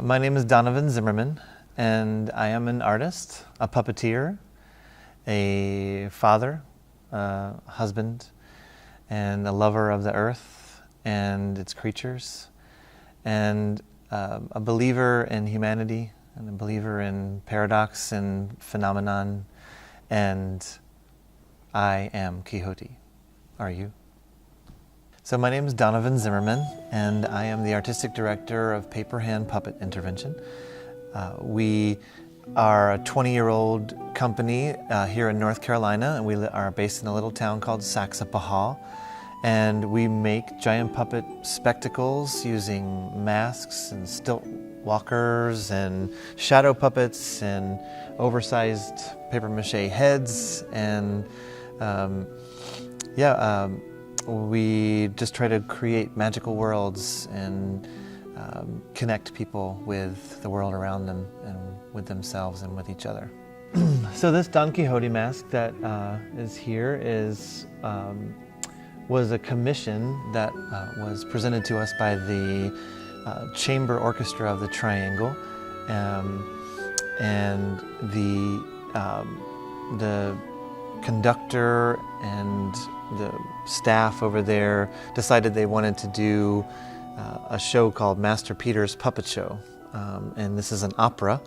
My name is Donovan Zimmerman, and I am an artist, a puppeteer, a father, a husband, and a lover of the earth and its creatures, and a believer in humanity, and a believer in paradox and phenomenon, and I am Quixote. Are you? So my name is Donovan Zimmerman, and I am the artistic director of Paperhand Puppet Intervention. We are a 20-year-old company here in North Carolina, and we are based in a little town called Saxapahaw. And we make giant puppet spectacles using masks and stilt walkers and shadow puppets and oversized papier-mâché heads. And we just try to create magical worlds and connect people with the world around them and with themselves and with each other. So this Don Quixote mask that is here was a commission that was presented to us by the Chamber Orchestra of the Triangle, and the conductor and the staff over there decided they wanted to do a show called Master Peter's Puppet Show, and this is an opera.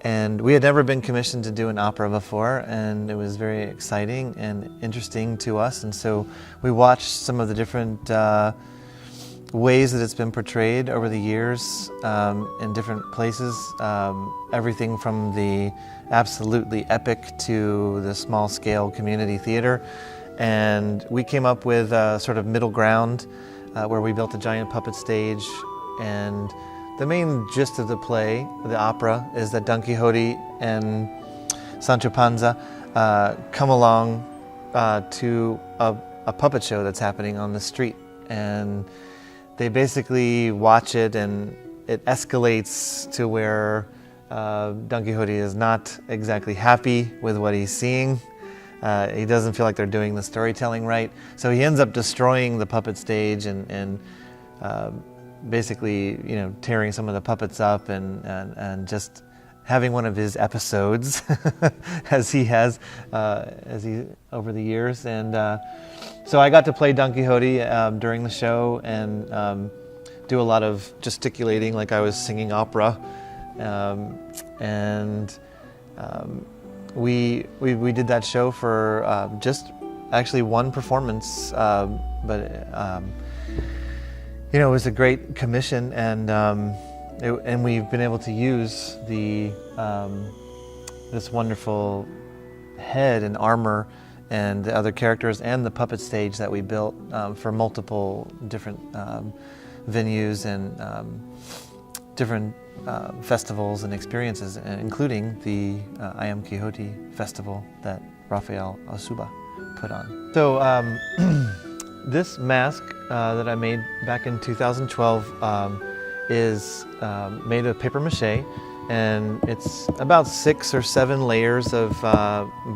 And we had never been commissioned to do an opera before, and it was very exciting and interesting to us. And so we watched some of the different ways that it's been portrayed over the years in different places. Everything from the absolutely epic to the small-scale community theater. And we came up with a sort of middle ground where we built a giant puppet stage. And the main gist of the play, the opera, is that Don Quixote and Sancho Panza come along to a puppet show that's happening on the street. And they basically watch it, and it escalates to where Don Quixote is not exactly happy with what he's seeing. He doesn't feel like they're doing the storytelling right. So he ends up destroying the puppet stage and basically, tearing some of the puppets up and just having one of his episodes as he over the years. And so I got to play Don Quixote during the show and do a lot of gesticulating like I was singing opera. We did that show for just actually one performance, it was a great commission, and we've been able to use this wonderful head and armor and the other characters and the puppet stage that we built for multiple different venues and different festivals and experiences, including the I Am Quixote Festival that Rafael Osuba put on. So this mask that I made back in 2012 is made of papier-mâché, and it's about 6 or 7 layers of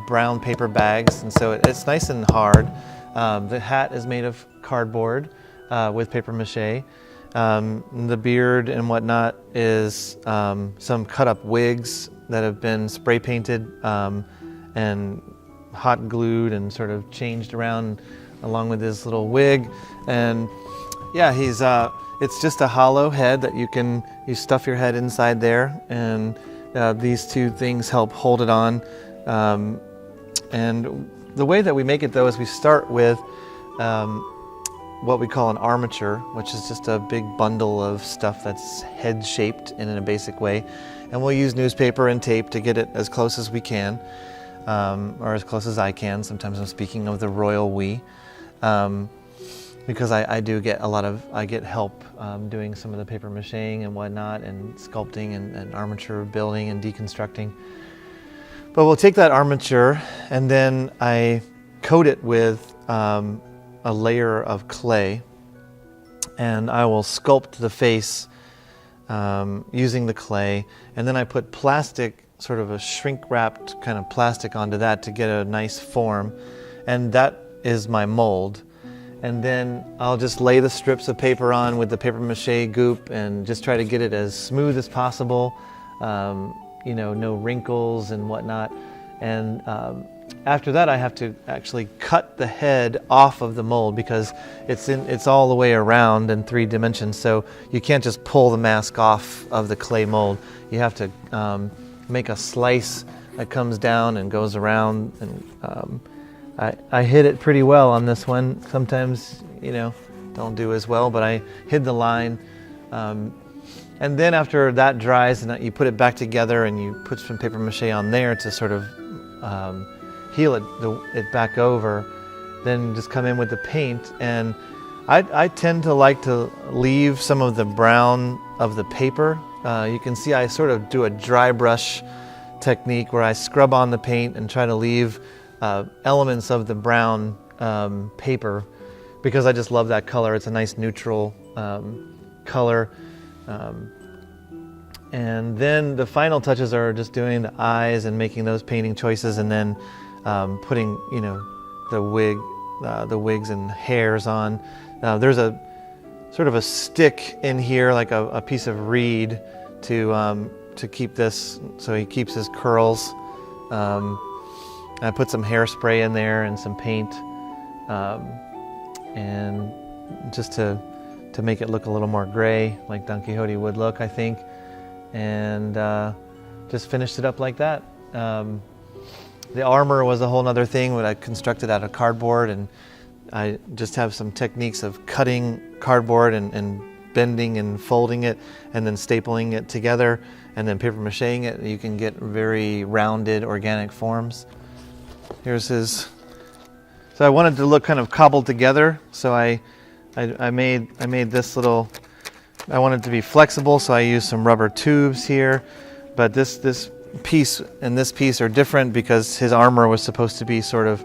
brown paper bags, and so it's nice and hard. The hat is made of cardboard with papier-mâché. The beard and whatnot is some cut-up wigs that have been spray painted and hot glued and sort of changed around along with his little wig. And yeah, it's just a hollow head that you stuff your head inside there, and these two things help hold it on. And the way that we make it, though, is we start with what we call an armature, which is just a big bundle of stuff that's head-shaped in a basic way. And we'll use newspaper and tape to get it as close as we can, or as close as I can. Sometimes I'm speaking of the royal we, because I get help doing some of the papier-mâchéing and whatnot, and sculpting and armature building and deconstructing. But we'll take that armature, and then I coat it with a layer of clay, and I will sculpt the face using the clay, and then I put plastic, sort of a shrink-wrapped kind of plastic onto that to get a nice form, and that is my mold. and then I'll just lay the strips of paper on with the paper mache goop and just try to get it as smooth as possible, you know, no wrinkles and whatnot. And after that, I have to actually cut the head off of the mold because it's all the way around in 3 dimensions. So you can't just pull the mask off of the clay mold. You have to make a slice that comes down and goes around. And I hid it pretty well on this one. Sometimes, you know, don't do as well, but I hid the line. And then after that dries and you put it back together and you put some paper mache on there to sort of heal it back over, then just come in with the paint. And I tend to like to leave some of the brown of the paper. You can see I sort of do a dry brush technique where I scrub on the paint and try to leave elements of the brown paper because I just love that color. It's a nice neutral color. And then the final touches are just doing the eyes and making those painting choices, and then putting, you know, the wigs and hairs on. There's a sort of a stick in here, like a piece of reed, to keep this, so he keeps his curls. I put some hairspray in there and some paint, and just to make it look a little more gray, like Don Quixote would look, I think. And just finished it up like that. The armor was a whole nother thing, what I constructed out of cardboard, and I just have some techniques of cutting cardboard and bending and folding it and then stapling it together and then paper macheing it. You can get very rounded organic forms. Here's his. So I wanted to look kind of cobbled together, so I made this little. I wanted to be flexible, so I used some rubber tubes here. But this piece and this piece are different because his armor was supposed to be sort of,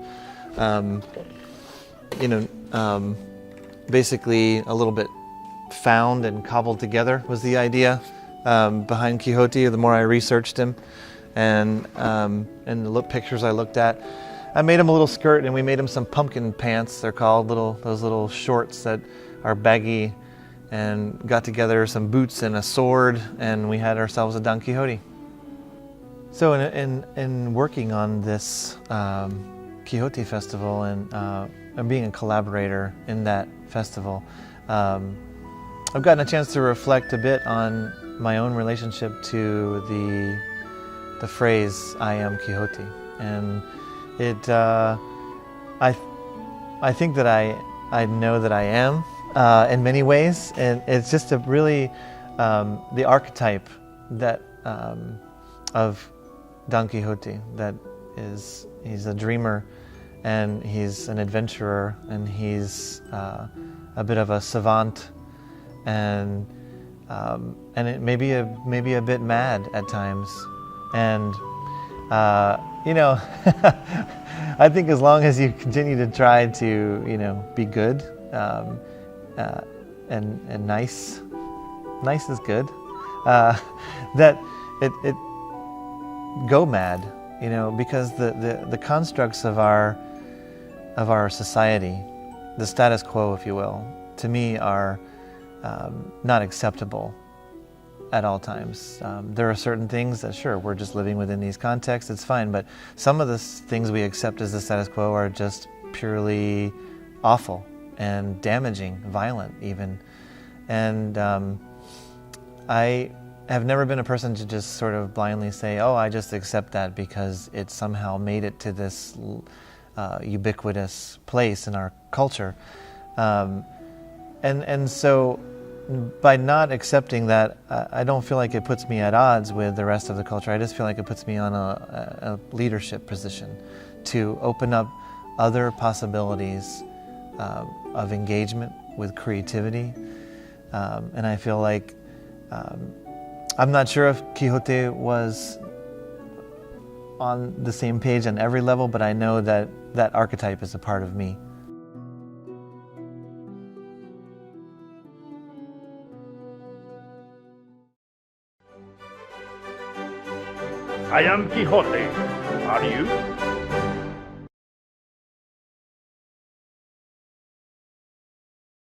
basically a little bit found and cobbled together was the idea behind Quixote. The more I researched him, and the pictures I looked at, I made him a little skirt, and we made him some pumpkin pants. They're called those little shorts that are baggy, and got together some boots and a sword, and we had ourselves a Don Quixote. So in working on this Quixote Festival and being a collaborator in that festival, I've gotten a chance to reflect a bit on my own relationship to the phrase "I am Quixote," and it I think that I know that I am in many ways, and it's just a really the archetype that of Don Quixote, that he's a dreamer, and he's an adventurer, and he's a bit of a savant, and it may be a bit mad at times, and you know, I think as long as you continue to try to be good and nice is good, that it go mad, because the constructs of our society, the status quo, if you will, to me are not acceptable at all times. There are certain things that, sure, we're just living within these contexts, it's fine, but some of the things we accept as the status quo are just purely awful and damaging, violent even. And I have never been a person to just sort of blindly say, oh, I just accept that because it somehow made it to this ubiquitous place in our culture. And so by not accepting that, I don't feel like it puts me at odds with the rest of the culture. I just feel like it puts me on a leadership position to open up other possibilities of engagement with creativity. And I feel like I'm not sure if Quixote was on the same page on every level, but I know that that archetype is a part of me. I am Quixote. Are you?